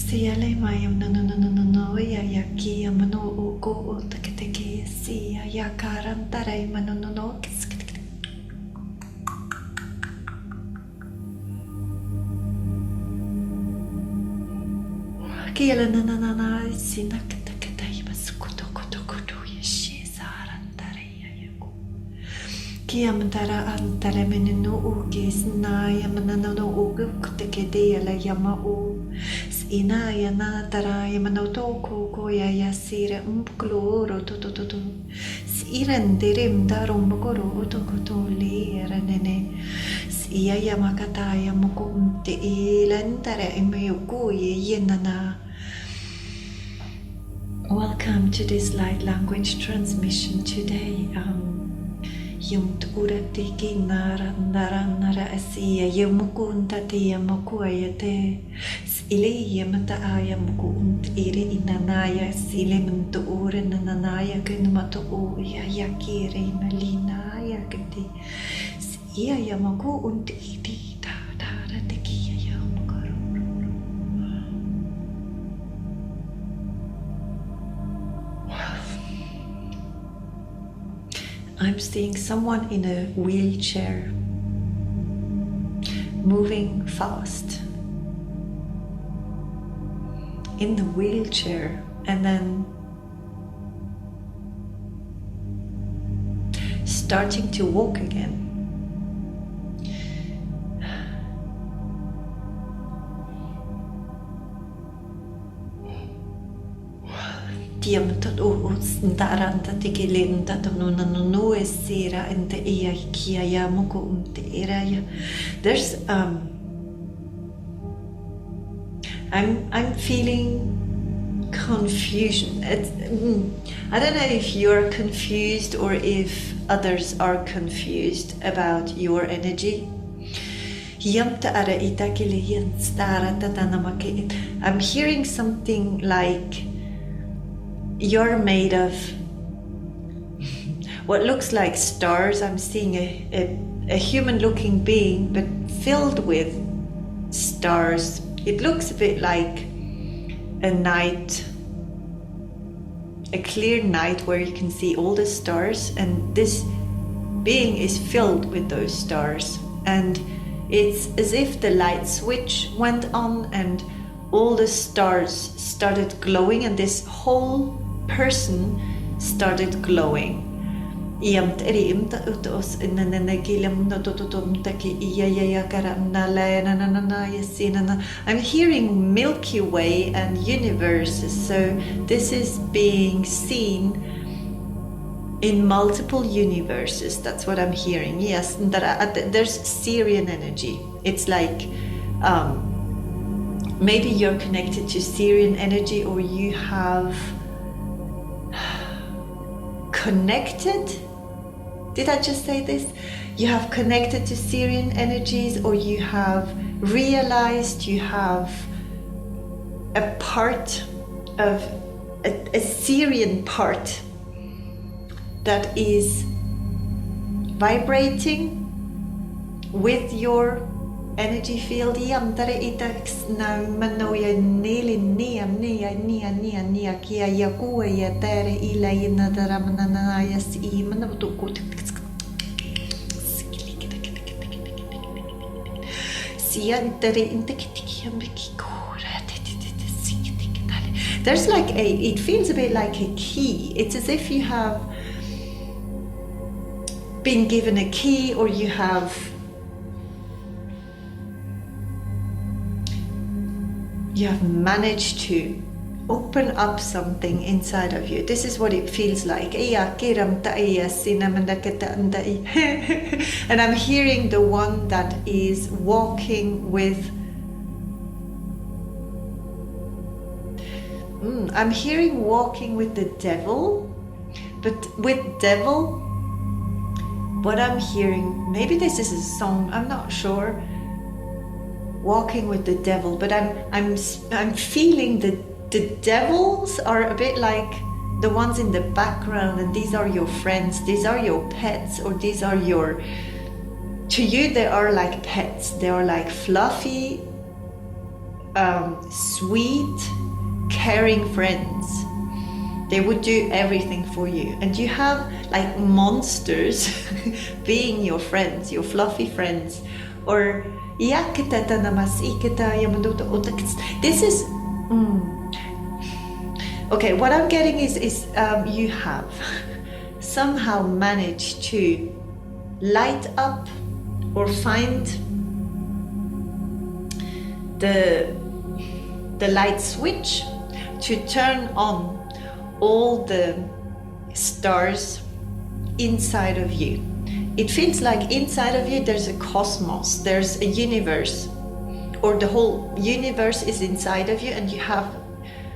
Siale mayam no ya yaki amano uko o taketeki si ayakaran taray manono Kiela nanana sinakatakatay basukuto koto koto yashi saran taray ayako Kiamantara antara menino ugis na yamanano ugu kutekede ala yama u Ina yana tara yamanoto ko ya yasira umkloro to Siren dirim darum bokoro to le ranene Sia yamakata yamukum te ilantara imeyuku yenana Welcome to this light language transmission today. Yung urati kinara nara asiya yumukunta te yamukuya te ile yamata ayamukunt ire inanaya sile muntu ure nananaya kunmato uya yakire inalina yakati iya yamaku unt iti ta tekiya yamukaru I'm seeing someone in a wheelchair moving fast in the wheelchair and then starting to walk again. Tiemtat daranta tikilinta no esira ente iya kia ya moko unte iraya. There's I'm feeling confusion. I don't know if you're confused or if others are confused about your energy. I'm hearing something like you're made of what looks like stars. I'm seeing a human-looking being, but filled with stars. It looks a bit like a night, a clear night where you can see all the stars, and this being is filled with those stars. And it's as if the light switch went on and all the stars started glowing, and this whole person started glowing. I'm hearing Milky Way and universes, so this is being seen in multiple universes. That's what I'm hearing. Yes, there's Syrian energy. It's like maybe you're connected to Syrian energy, or you have connected. Did I just say this? You have connected to Syrian energies, or you have realized you have a part of a Syrian part that is vibrating with your energy field. There's like it feels a bit like a key. It's as if you have been given a key, or you have managed to open up something inside of you. This is what it feels like. And I'm hearing the one that is walking with I'm hearing walking with the devil, but with devil, what I'm hearing, maybe this is a song, I'm not sure, walking with the devil, but I'm feeling the devils are a bit like the ones in the background, and these are your friends, these are your pets, or these are your, to you they are like pets, they are like fluffy sweet, caring friends. They would do everything for you, and you have like monsters being your friends, your fluffy friends. Or this is okay, what I'm getting is you have somehow managed to light up or find the light switch to turn on all the stars inside of you. It feels like inside of you there's a cosmos, there's a universe, or the whole universe is inside of you, and you have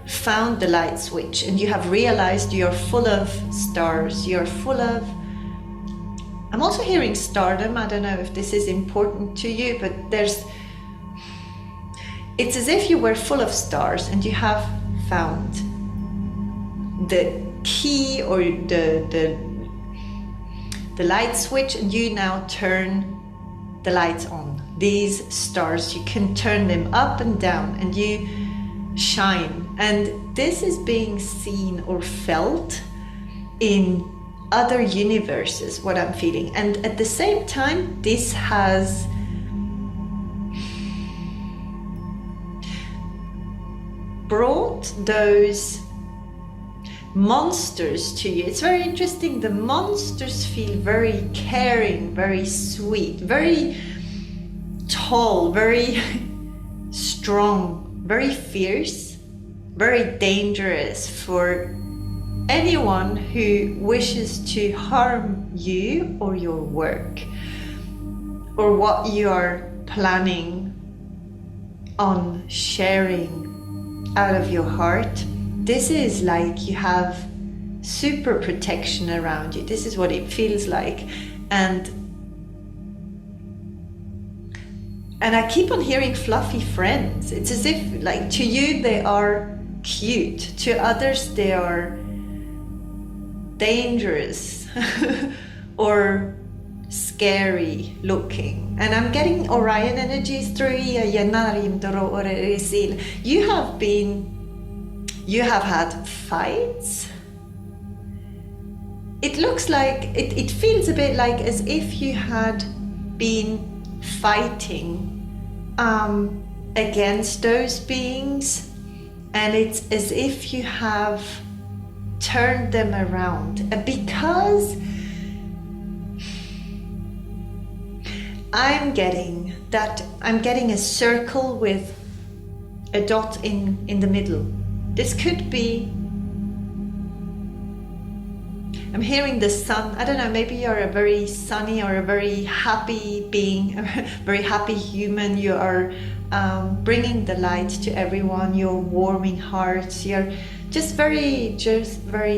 found the light switch, and you have realized you're full of stars, you're full of... I'm also hearing stardom. I don't know if this is important to you, but it's as if you were full of stars and you have found the key or the light switch, and you now turn the lights on. These stars, you can turn them up and down, and you shine. And this is being seen or felt in other universes, what I'm feeling. And at the same time, this has brought those monsters to you. It's very interesting. The monsters feel very caring, very sweet, very tall, very strong, very fierce, very dangerous for anyone who wishes to harm you or your work or what you are planning on sharing out of your heart. This is like you have super protection around you. This is what it feels like. And I keep on hearing fluffy friends. It's as if, like, to you they are cute, to others they are dangerous or scary looking. And I'm getting Orion energies through you. You have had fights. It looks like, it feels a bit like as if you had been fighting against those beings, and it's as if you have turned them around. Because I'm getting a circle with a dot in the middle. This could be, I'm hearing the sun. I don't know, maybe you're a very sunny or a very happy being, a very happy human. You are bringing the light to everyone. You're warming hearts. You're just very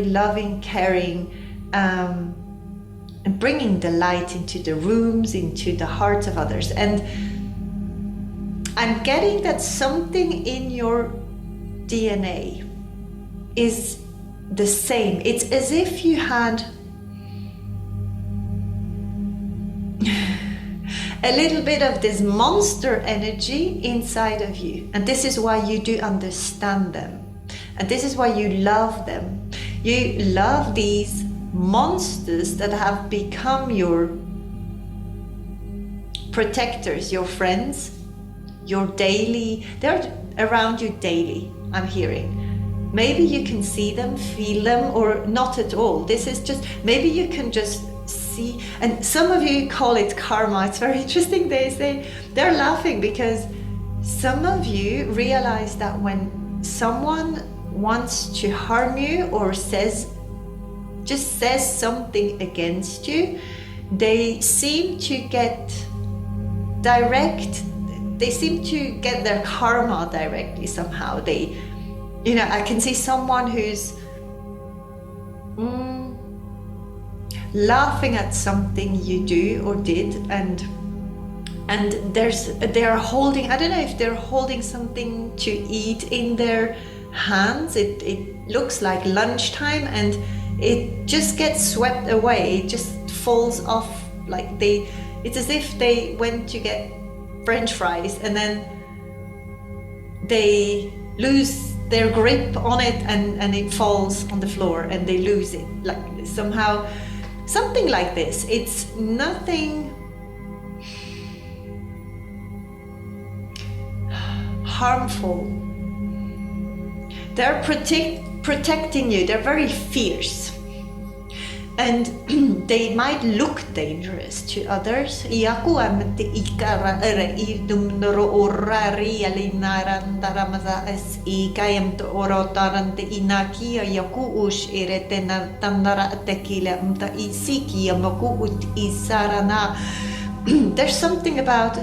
loving, caring, and bringing the light into the rooms, into the hearts of others. And I'm getting that something in your DNA is the same. It's as if you had a little bit of this monster energy inside of you, and this is why you do understand them, and this is why you love them. You love these monsters that have become your protectors, your friends, your daily, they're around you daily, I'm hearing. Maybe you can see them, feel them, or not at all. This is just, maybe you can just see, and some of you call it karma. It's very interesting. They say, they're laughing because some of you realize that when someone wants to harm you or says something against you, they seem to get they seem to get their karma directly somehow. I can see someone who's laughing at something you do or did, and they're holding, I don't know if they're holding something to eat in their hands. It looks like lunchtime, and it just gets swept away. It just falls off, like it's as if they went to get French fries, and then they lose their grip on it and it falls on the floor and they lose it, like somehow, something like this. It's nothing harmful. They're protecting you. They're very fierce, and they might look dangerous to others. There's something about,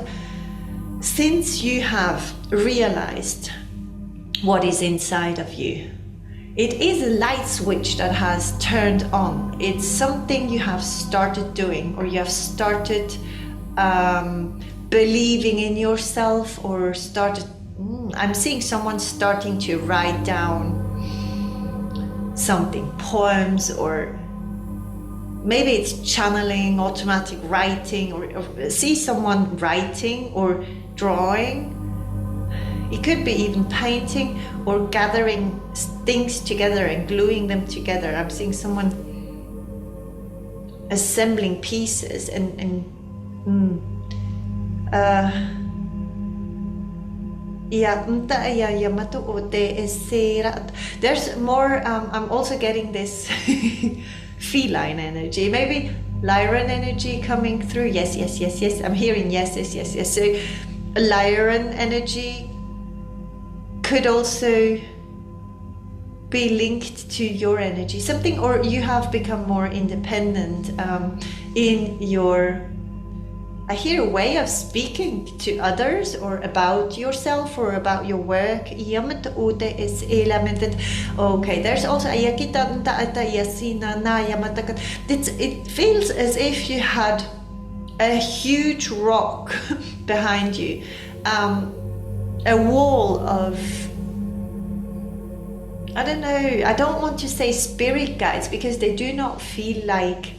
since you have realized what is inside of you, it is a light switch that has turned on. It's something you have started doing, or you have started believing in yourself, or started, I'm seeing someone starting to write down something, poems, or maybe it's channeling, automatic writing, or see someone writing or drawing. It could be even painting or gathering things together and gluing them together. I'm seeing someone assembling pieces there's more, I'm also getting this feline energy, maybe Lyran energy coming through. Yes, I'm hearing yes. So Lyran energy could also be linked to your energy, something, or you have become more independent in your, I hear, a way of speaking to others, or about yourself, or about your work. Okay, there's also it feels as if you had a huge rock behind you, a wall of, I don't know, I don't want to say spirit guides, because they do not feel like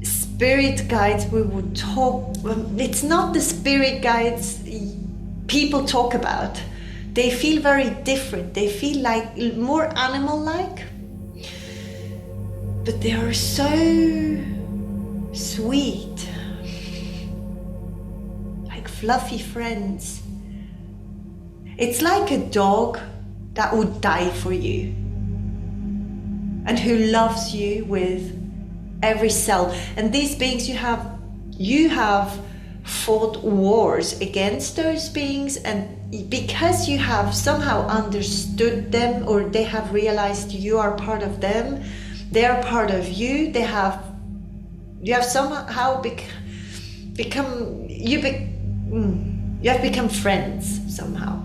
spirit guides we would talk. It's not the spirit guides people talk about. They feel very different. They feel like more animal-like, but they are so sweet, like fluffy friends. It's like a dog that would die for you, and who loves you with every cell. And these beings, you have fought wars against those beings, and because you have somehow understood them, or they have realized you are part of them, they are part of you. You have somehow become friends somehow.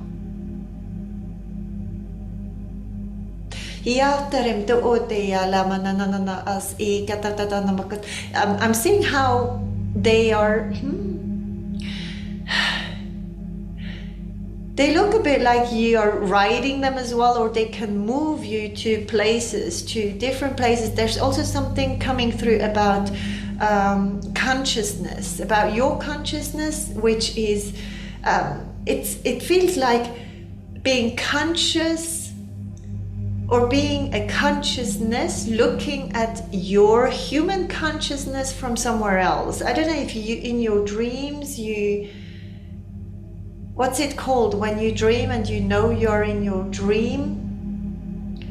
I'm seeing how they are. They look a bit like you are riding them as well, or they can move you to places, to different places. There's also something coming through about consciousness, about your consciousness, which is, it feels like being conscious, or being a consciousness looking at your human consciousness from somewhere else. I don't know if you, in your dreams, what's it called when you dream and you know you're in your dream?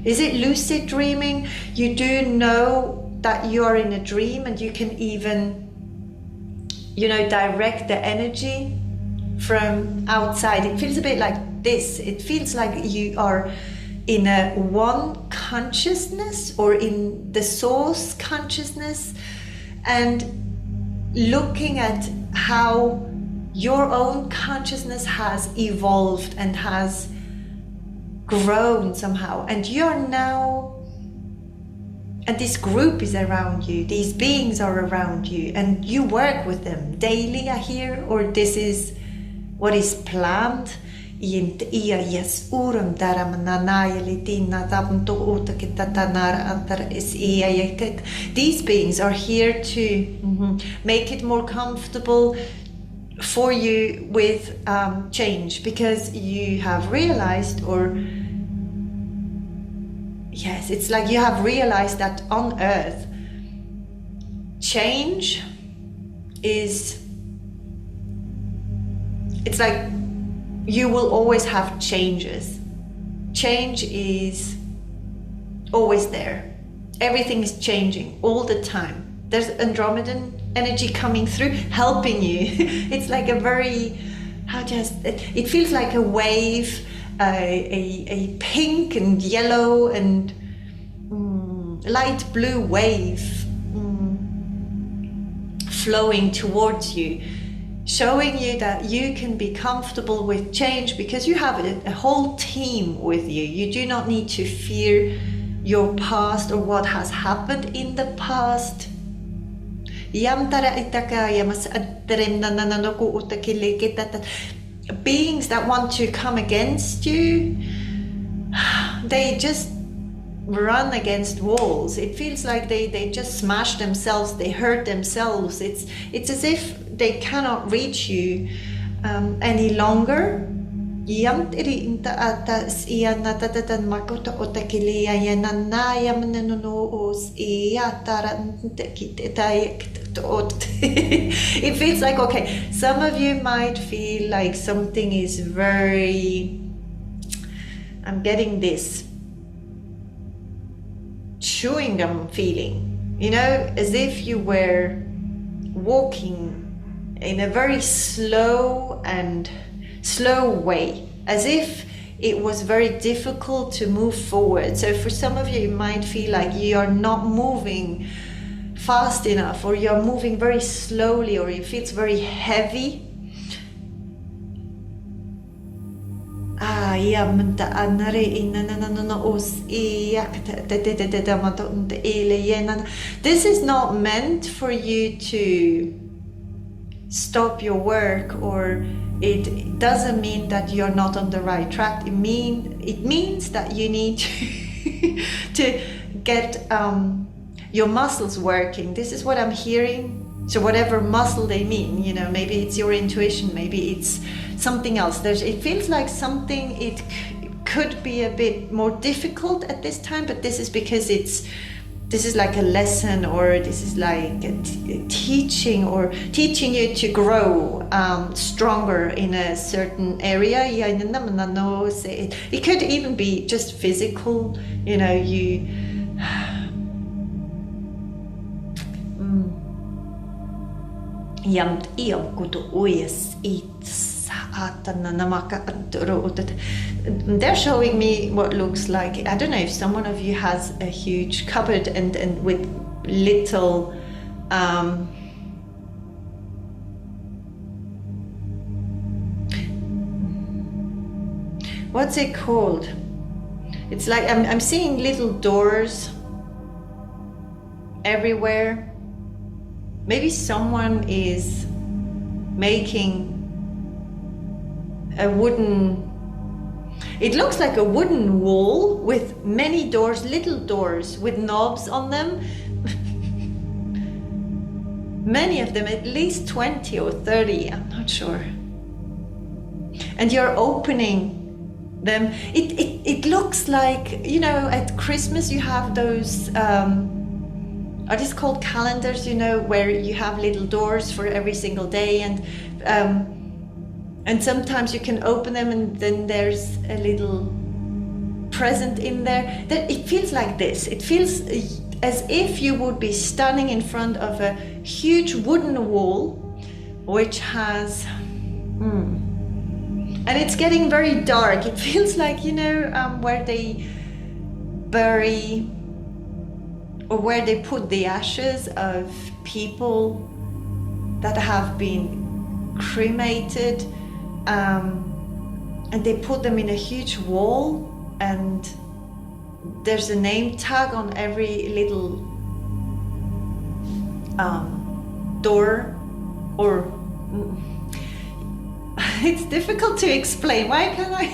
Is it lucid dreaming? You do know that you are in a dream, and you can even, direct the energy from outside. It feels a bit like this. It feels like you are in a one consciousness, or in the source consciousness, and looking at how your own consciousness has evolved and has grown somehow, and you're now, and this group is around you, these beings are around you, and you work with them daily, I hear, or this is what is planned. These beings are here to make it more comfortable, for you with change, because you have realized, or yes, it's like you have realized that on earth change is, it's like you will always have changes. Change is always there. Everything is changing all the time. There's Andromedan energy coming through, helping you. It's like a very, it feels like a wave, a pink and yellow and light blue wave flowing towards you, showing you that you can be comfortable with change because you have a whole team with you. You do not need to fear your past or what has happened in the past. Beings that want to come against you, they just run against walls. It feels like they just smash themselves, they hurt themselves. It's as if they cannot reach you any longer. It feels like, okay, some of you might feel like something is very, I'm getting this chewing gum feeling, you know, as if you were walking in a very slow way, as if it was very difficult to move forward. So for some of you, you might feel like you are not moving fast enough, or you're moving very slowly, or it feels very heavy. This is not meant for you to stop your work, or it doesn't mean that you're not on the right track. It means that you need to get your muscles working. This is what I'm hearing. So whatever muscle they mean, you know, maybe it's your intuition, maybe it's something else. It feels like something, it could be a bit more difficult at this time, but this is because this is like a lesson, or this is like a teaching, or teaching you to grow stronger in a certain area. It could even be just physical, you know, you they're showing me what looks like, I don't know if someone of you has a huge cupboard and with little what's it called? It's like I'm seeing little doors everywhere. Maybe someone is making a wooden, it looks like a wooden wall with many doors, little doors with knobs on them. Many of them, at least 20 or 30, I'm not sure. And you're opening them. It looks like, you know, at Christmas you have those are these called calendars, you know, where you have little doors for every single day, and sometimes you can open them and then there's a little present in there. That it feels like this. It feels as if you would be standing in front of a huge wooden wall, which has and it's getting very dark. It feels like, you know, where they bury, or where they put the ashes of people that have been cremated, and they put them in a huge wall, and there's a name tag on every little door, or it's difficult to explain. Why can't I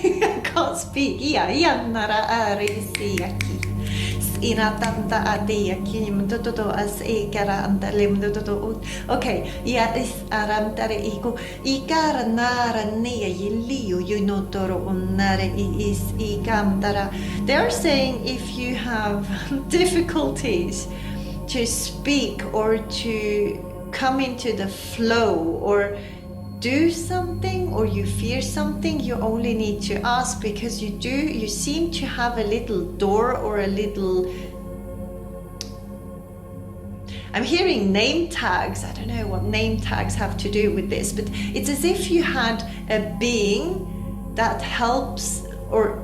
can't speak? inatanta atia kinimtoto as ekara antalim doto. Okay, yeah, is arantare iko ikara nara nea yiliu yunotoro unnare is ikamtara. They are saying if you have difficulties to speak or to come into the flow or do something, or you fear something, you only need to ask, because you seem to have a little door or a little, I'm hearing name tags. I don't know what name tags have to do with this, but it's as if you had a being that helps, or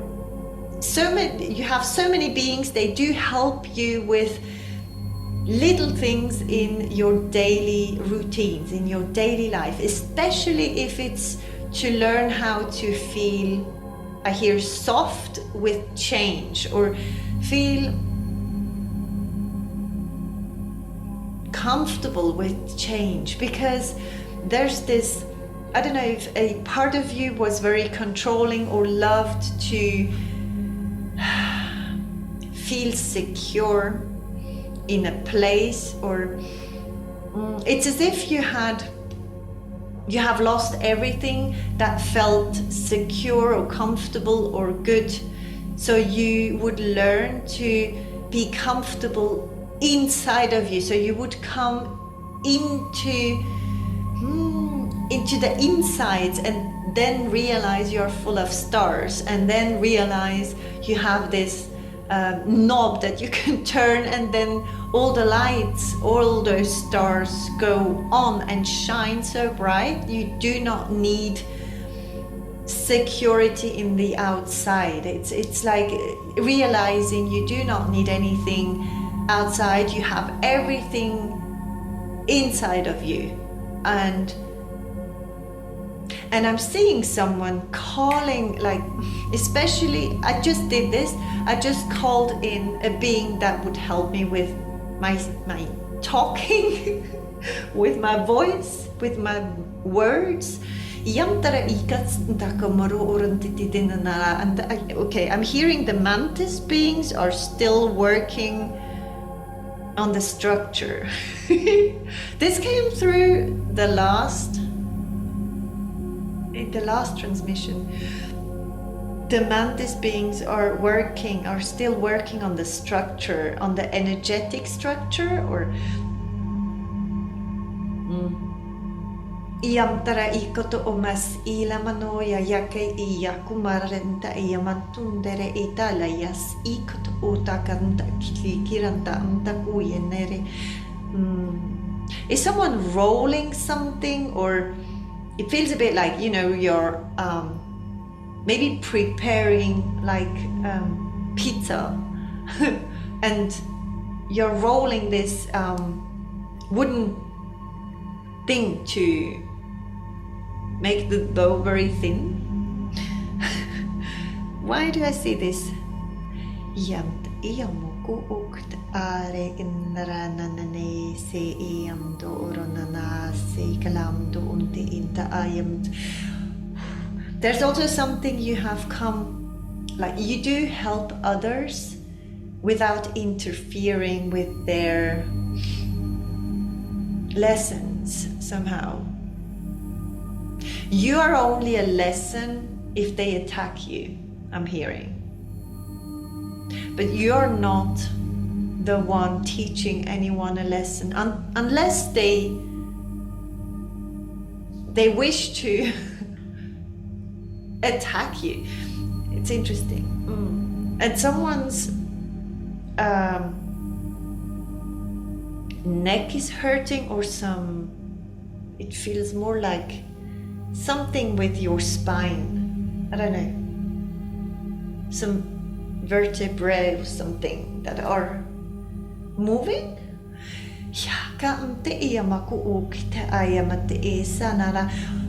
you have so many beings, they do help you with little things in your daily routines, in your daily life, especially if it's to learn how to feel, I hear, soft with change, or feel comfortable with change, because there's this, I don't know if a part of you was very controlling or loved to feel secure in a place, or it's as if you have lost everything that felt secure or comfortable or good, so you would learn to be comfortable inside of you, so you would come into the insides, and then realize you're full of stars, and then realize you have this knob that you can turn, and then all the lights, all those stars go on and shine so bright. You do not need security in the outside. It's like realizing you do not need anything outside. You have everything inside of you, and I'm seeing someone calling, like, especially, I just did this, I just called in a being that would help me with my talking, with my voice, with my words. Okay, I'm hearing the mantis beings are still working on the structure. This came through the last transmission. The mantis beings are still working on the structure, on the energetic structure, or Iamtara ikoto omas ilamanoya yakai iyakumarenta iyamantundere italayas ikoto utakanta kiranta amtakuyenere. Is someone rolling something, or it feels a bit like, you're maybe preparing like pizza and you're rolling this wooden thing to make the dough very thin. Why do I see this? There's also something you have come, like you do help others without interfering with their lessons somehow. You are only a lesson if they attack you, I'm hearing. But you're not the one teaching anyone a lesson, unless they wish to attack you. It's interesting. And someone's neck is hurting, or it feels more like something with your spine. I don't know. Some vertebrae or something that are moving.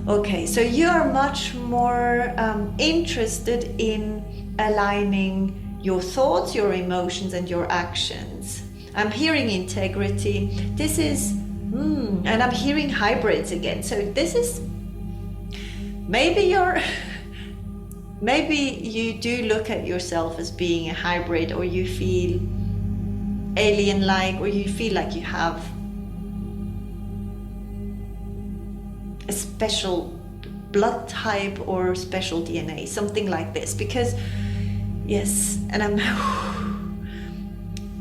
Okay, so you are much more interested in aligning your thoughts, your emotions, and your actions. I'm hearing integrity. This is, and I'm hearing hybrids again. So this is, maybe you do look at yourself as being a hybrid, or you feel alien-like, or you feel like you have a special blood type or special DNA, something like this. Because yes, and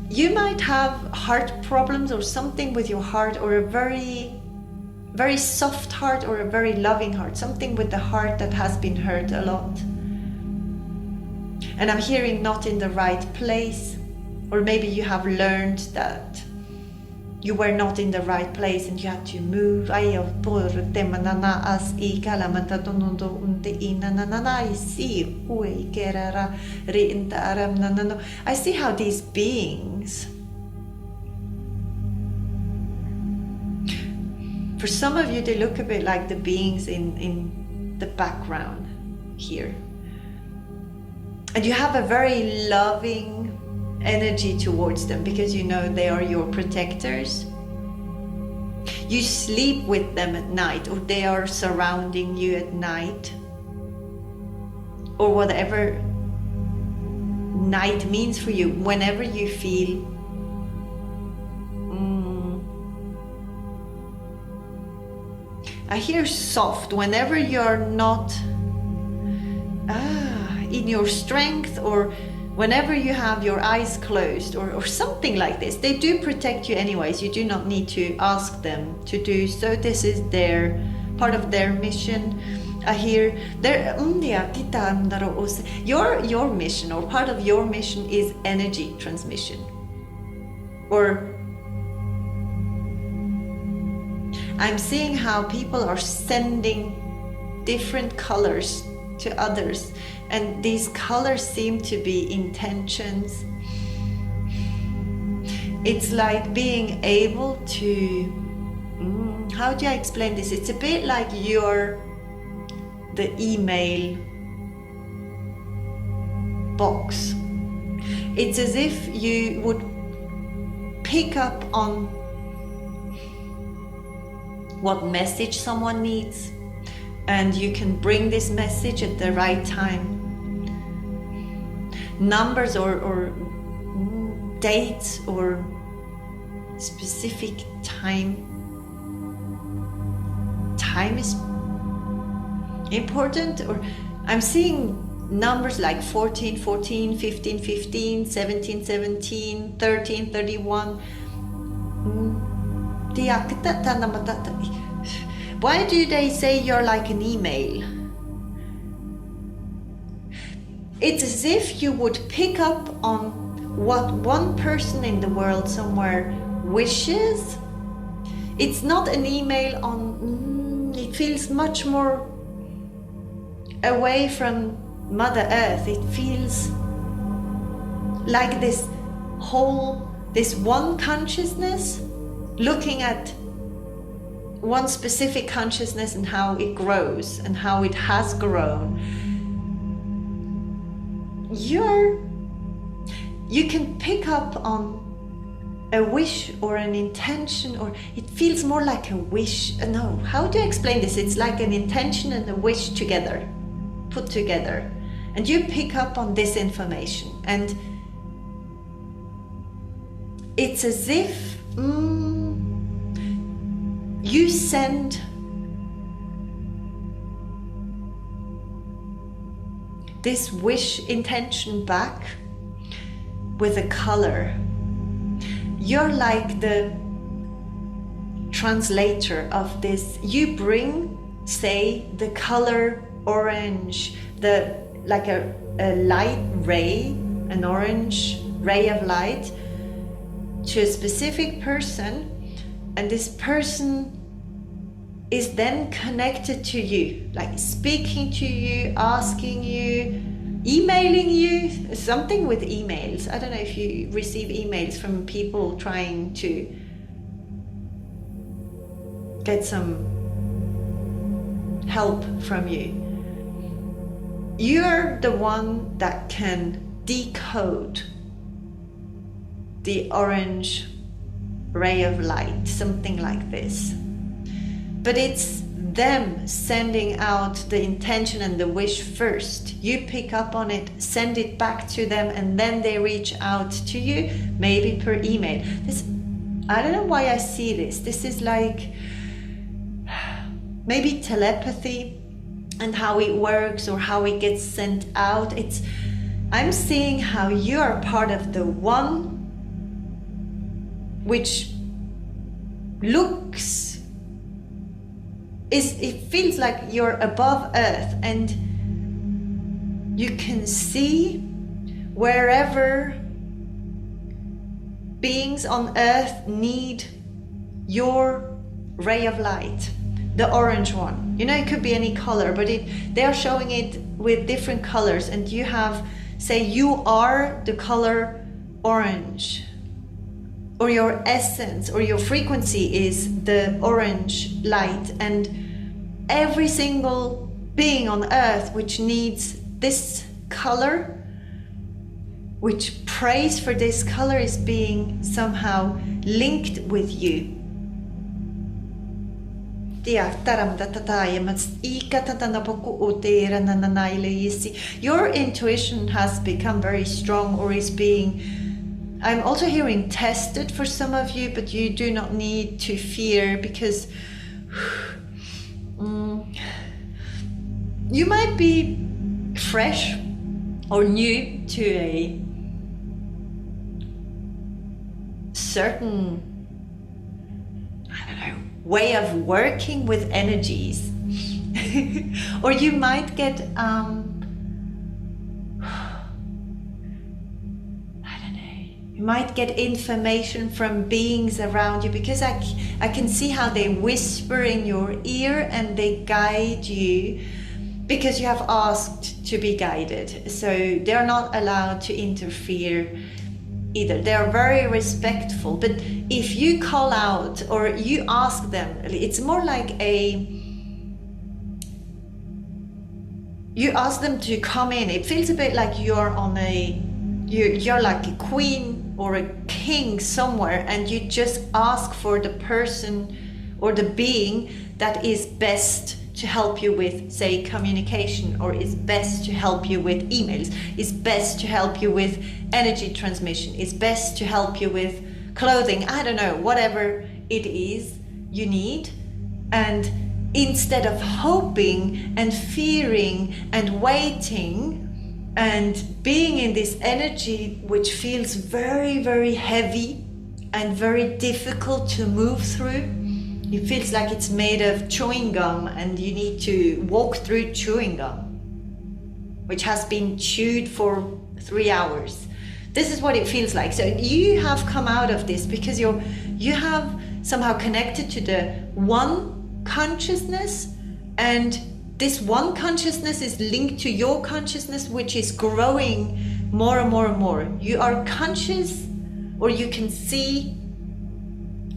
you might have heart problems or something with your heart, or a very very soft heart or a very loving heart, something with the heart that has been hurt a lot. And I'm hearing not in the right place, or maybe you have learned that you were not in the right place and you had to move. I see how these beings, for some of you, they look a bit like the beings in the background here. And you have a very loving energy towards them, because you know they are your protectors. You sleep with them at night, or they are surrounding you at night, or whatever night means for you. Whenever you feel I hear soft, whenever you're not in your strength, or whenever you have your eyes closed, or something like this. They do protect you anyways. You do not need to ask them to do so. This is their part of their mission. I hear your mission, or part of your mission, is energy transmission. Or I'm seeing how people are sending different colors to others, and these colors seem to be intentions. It's like being able to, how do I explain this? It's a bit like you're the email box. It's as if you would pick up on what message someone needs, and you can bring this message at the right time. Numbers or dates or specific time. Time is important. Or I'm seeing numbers like 14, 14, 15, 15, 17, 17, 13, 31. Why do they say you're like an email? It's as if you would pick up on what one person in the world somewhere wishes. It's not an email on, it feels much more away from Mother Earth. It feels like this one consciousness looking at one specific consciousness and how it grows and how it has grown. You can pick up on a wish or an intention, or it feels more like a wish. No, how do I explain this? It's like an intention and a wish together, put together. And you pick up on this information, and it's as if you send this wish intention back with a color. You're like the translator of this. You bring, say, the color orange, like a light ray, an orange ray of light, to a specific person, and this person is then connected to you, like speaking to you, asking you, emailing you, something with emails. I don't know if you receive emails from people trying to get some help from you. You're the one that can decode the orange ray of light, something like this. But it's them sending out the intention and the wish first. You pick up on it, send it back to them, and then they reach out to you, maybe per email. This, I don't know why I see this. This is like maybe telepathy and how it works or how it gets sent out. I'm seeing how you are part of the one which looks, it feels like you're above earth, and you can see wherever beings on earth need your ray of light, the orange one. You know, it could be any color, but they are showing it with different colors, and you have, say you are the color orange, or your essence or your frequency is the orange light, and every single being on earth which needs this color, which prays for this color, is being somehow linked with you. Your intuition has become very strong, or is being, I'm also hearing, tested for some of you, but you do not need to fear, because you might be fresh or new to a certain, I don't know, way of working with energies. Or you might get you might get information from beings around you, because I can see how they whisper in your ear and they guide you, because you have asked to be guided. So they're not allowed to interfere either. They're very respectful, but if you call out or you ask them, it's more like you ask them to come in. It feels a bit like you're like a queen or a king somewhere, and you just ask for the person or the being that is best to help you with, say, communication, or is best to help you with emails, is best to help you with energy transmission, is best to help you with clothing, I don't know, whatever it is you need. And instead of hoping and fearing and waiting and being in this energy which feels very, very heavy and very difficult to move through, it feels like it's made of chewing gum and you need to walk through chewing gum, which has been chewed for 3 hours. This is what it feels like. So you have come out of this because you have somehow connected to the one consciousness, and this one consciousness is linked to your consciousness, which is growing more and more and more. You are conscious, or you can see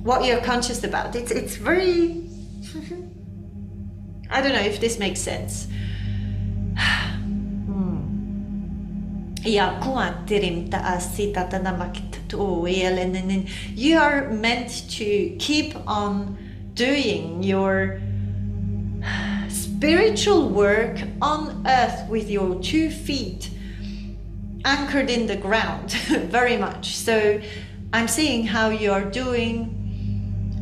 what you're conscious about. It's very I don't know if this makes sense. You are meant to keep on doing your spiritual work on earth with your 2 feet anchored in the ground, very much. So I'm seeing how you're doing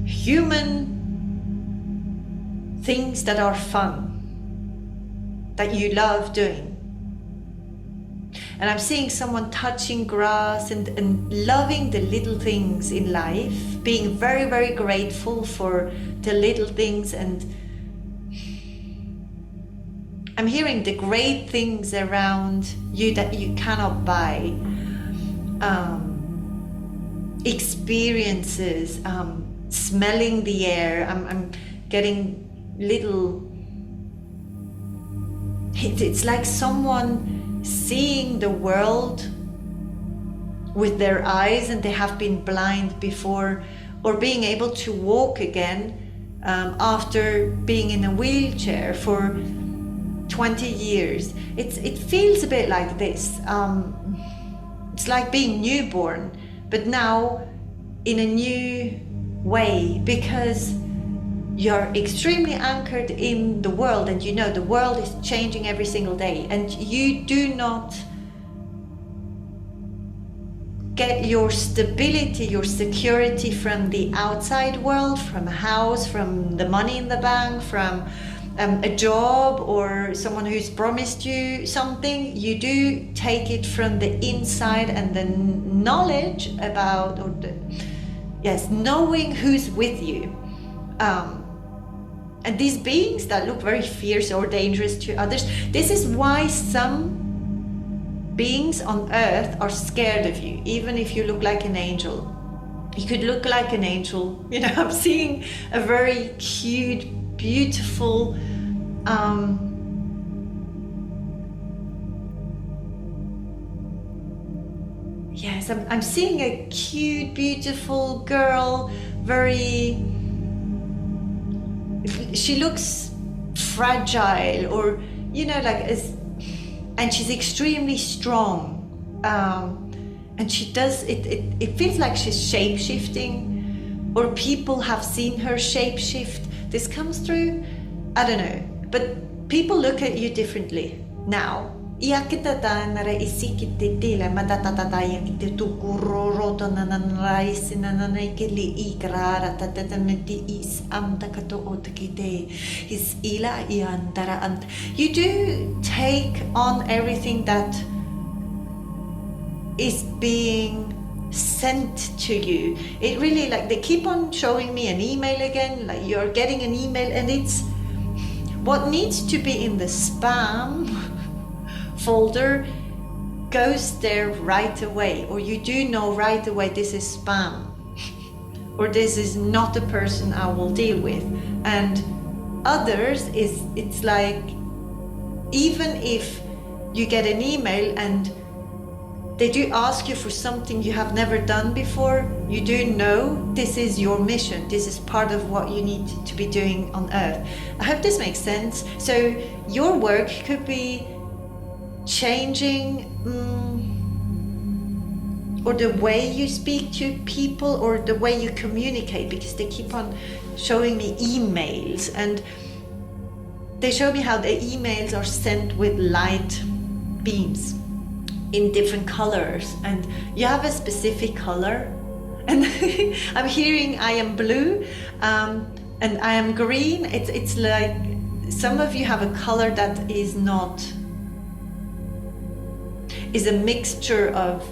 human things that are fun, that you love doing. And I'm seeing someone touching grass and loving the little things in life, being very, very grateful for the little things. And I'm hearing the great things around you that you cannot buy. Experiences, smelling the air. I'm getting little, it's like someone seeing the world with their eyes and they have been blind before, or being able to walk again after being in a wheelchair for 20 years. It feels a bit like this. It's like being newborn, but now in a new way, because you're extremely anchored in the world, and you know the world is changing every single day, and you do not get your stability, your security from the outside world, from a house, from the money in the bank, from a job or someone who's promised you something. You do take it from the inside, and the knowledge about, or the, yes, knowing who's with you. And these beings that look very fierce or dangerous to others, this is why some beings on earth are scared of you, even if you look like an angel. You could look like an angel. You know, I'm seeing a very cute, beautiful, yes, I'm seeing a cute, beautiful girl, very, she looks fragile, or, you know, like, and she's extremely strong, and she does it feels like she's shape-shifting, or people have seen her shape-shift. This comes through, I don't know, but people look at you differently now. You do take on everything that is being sent to you. It really, like, they keep on showing me an email again, like you're getting an email, and it's what needs to be in the spam folder goes there right away, or you do know right away this is spam, or this is not the person I will deal with. And others is, it's like, even if you get an email and they do ask you for something you have never done before, you do know this is your mission, this is part of what you need to be doing on earth. I hope this makes sense. So your work could be changing or the way you speak to people, or the way you communicate, because they keep on showing me emails, and they show me how the emails are sent with light beams in different colors, and you have a specific color, and I'm hearing I am blue, and I am green. It's like some of you have a color that is a mixture of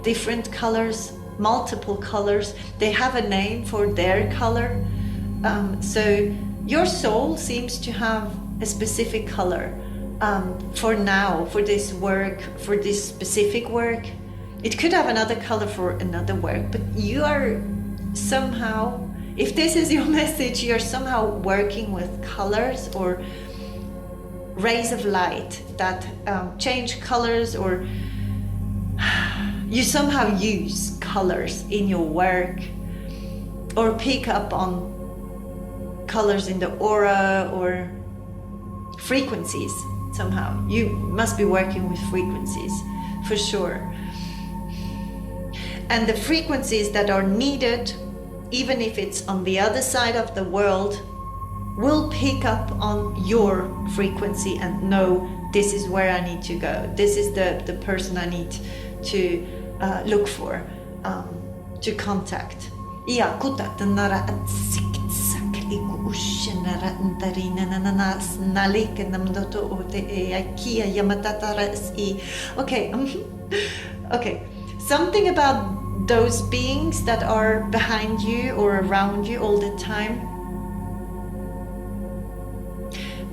different colors, multiple colors. They have a name for their color. So your soul seems to have a specific color for now, for this work, for this specific work. It could have another color for another work, but you are somehow, if this is your message, you're somehow working with colors or rays of light that change colors, or you somehow use colors in your work, or pick up on colors in the aura or frequencies. Somehow you must be working with frequencies for sure, and the frequencies that are needed, even if it's on the other side of the world, will pick up on your frequency and know this is where I need to go, this is the person I need to look for, to contact. Okay, something about those beings that are behind you or around you all the time.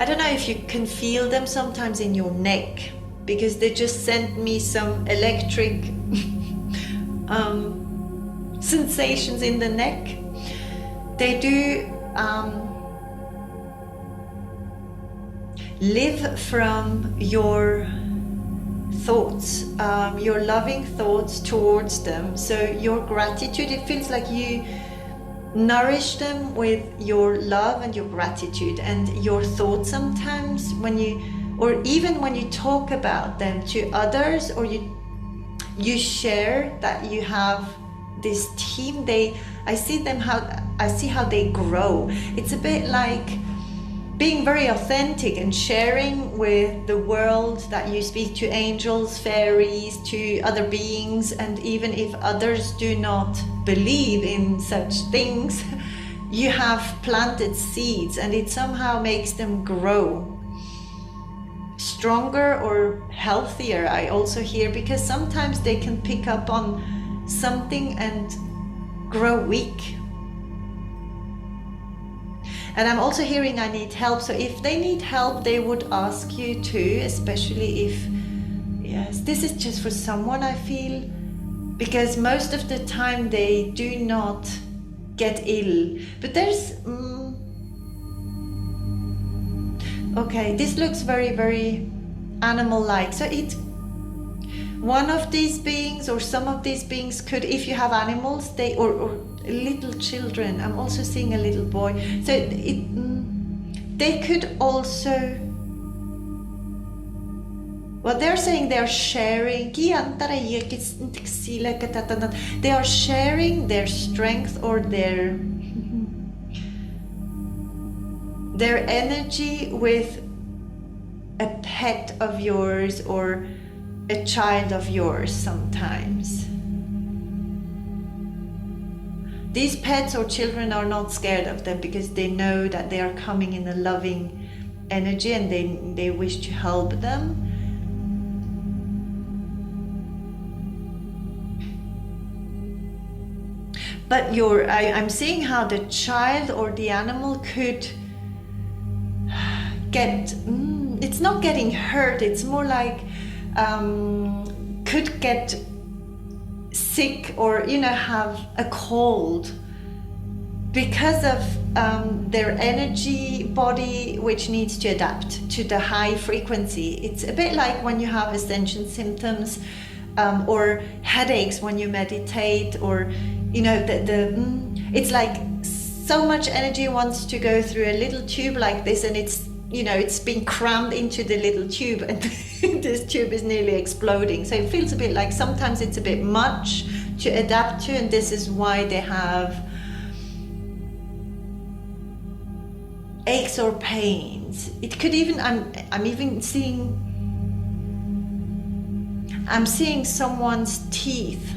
I don't know if you can feel them sometimes in your neck, because they just sent me some electric sensations in the neck. They do live from your thoughts, your loving thoughts towards them. So your gratitude, it feels like you nourish them with your love and your gratitude and your thoughts sometimes, when you, or even when you talk about them to others, or you share that you have this team. I see them how I see how they grow. It's a bit like being very authentic and sharing with the world that you speak to angels, fairies, to other beings, and even if others do not believe in such things, you have planted seeds and it somehow makes them grow stronger or healthier. I also hear, because sometimes they can pick up on something and grow weak. And I'm also hearing I need help. So if they need help, they would ask you to, especially if, yes, this is just for someone, I feel, because most of the time they do not get ill. But there's, okay, this looks very, very animal-like. So it's one of these beings or some of these beings could, if you have animals, they, or little children, I'm also seeing a little boy, so they could also, well, they're saying they're sharing, they are sharing their strength or their energy with a pet of yours or a child of yours sometimes. These pets or children are not scared of them because they know that they are coming in a loving energy and they wish to help them. But I'm seeing how the child or the animal could get, it's not getting hurt, it's more like could get sick or have a cold because of their energy body, which needs to adapt to the high frequency. It's a bit like when you have ascension symptoms or headaches when you meditate, or it's like so much energy wants to go through a little tube like this, and it's it's been crammed into the little tube, and this tube is nearly exploding. So it feels a bit like sometimes it's a bit much to adapt to, and this is why they have aches or pains. It could even, I'm seeing someone's teeth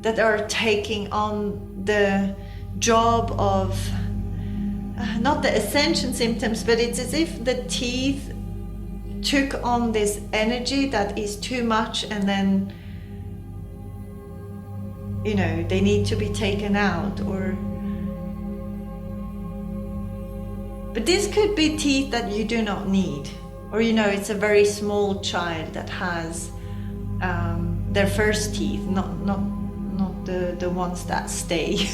that are taking on the job of not the ascension symptoms, but it's as if the teeth took on this energy that is too much, and then they need to be taken out. But this could be teeth that you do not need, or it's a very small child that has their first teeth, not the ones that stay.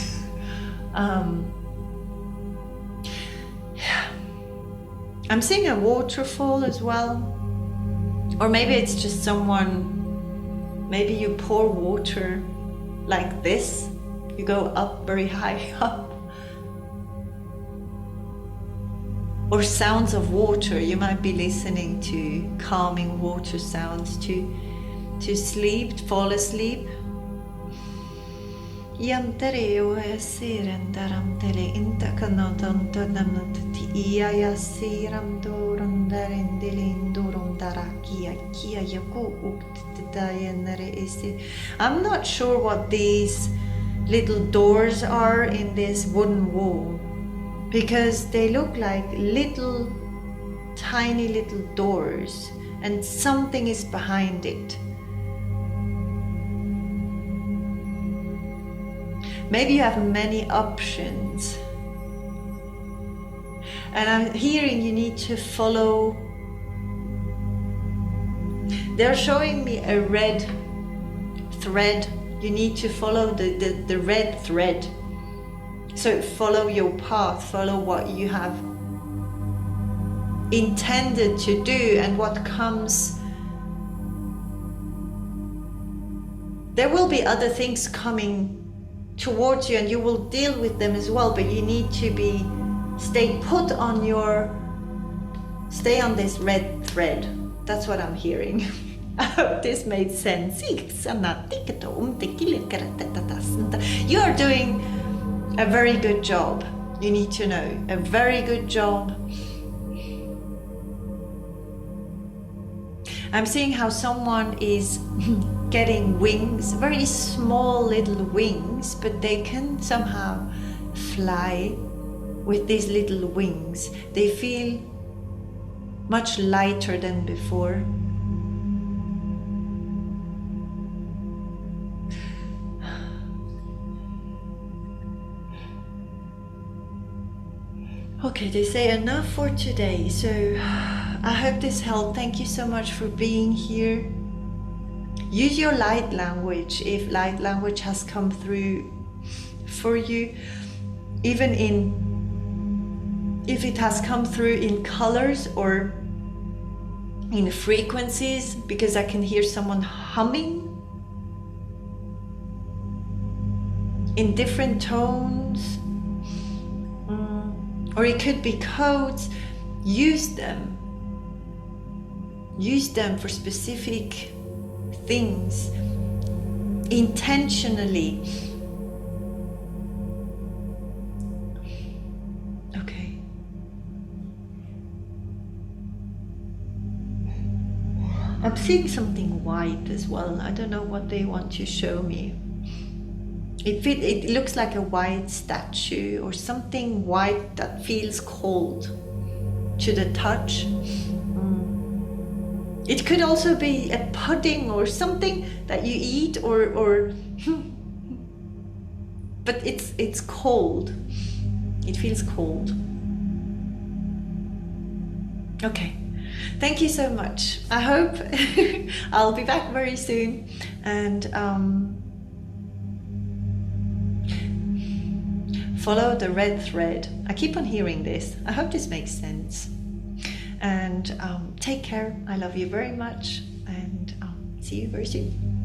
I'm seeing a waterfall as well, or maybe it's just someone, maybe you pour water like this, you go up very high up, or sounds of water. You might be listening to calming water sounds to sleep, fall asleep. Yantereo esiren daram tele intakanoton tonamut ti ia siram doron darin dilin doron darakia kia yaku uktitayenere isi. I'm not sure what these little doors are in this wooden wall, because they look like little tiny little doors, and something is behind it. Maybe you have many options. And I'm hearing you need to follow. They're showing me a red thread. You need to follow the red thread. So follow your path, follow what you have intended to do and what comes. There will be other things coming towards you and you will deal with them as well, but you need to stay on this red thread. That's what I'm hearing. I hope this made sense. You are doing a very good job. You need to know, a very good job. I'm seeing how someone is getting wings, very small little wings, but they can somehow fly with these little wings. They feel much lighter than before. Okay, they say enough for today, so I hope this helped. Thank you so much for being here. Use your light language if light language has come through for you, even if it has come through in colors or in frequencies, because I can hear someone humming in different tones. Or it could be codes. Use them for specific things intentionally. Okay. I'm seeing something white as well. I don't know what they want to show me. It looks like a white statue or something white that feels cold to the touch. It could also be a pudding or something that you eat, or but it's cold. It feels cold. Okay. Thank you so much. I hope I'll be back very soon, and follow the red thread. I keep on hearing this. I hope this makes sense. And take care. I love you very much, and see you very soon.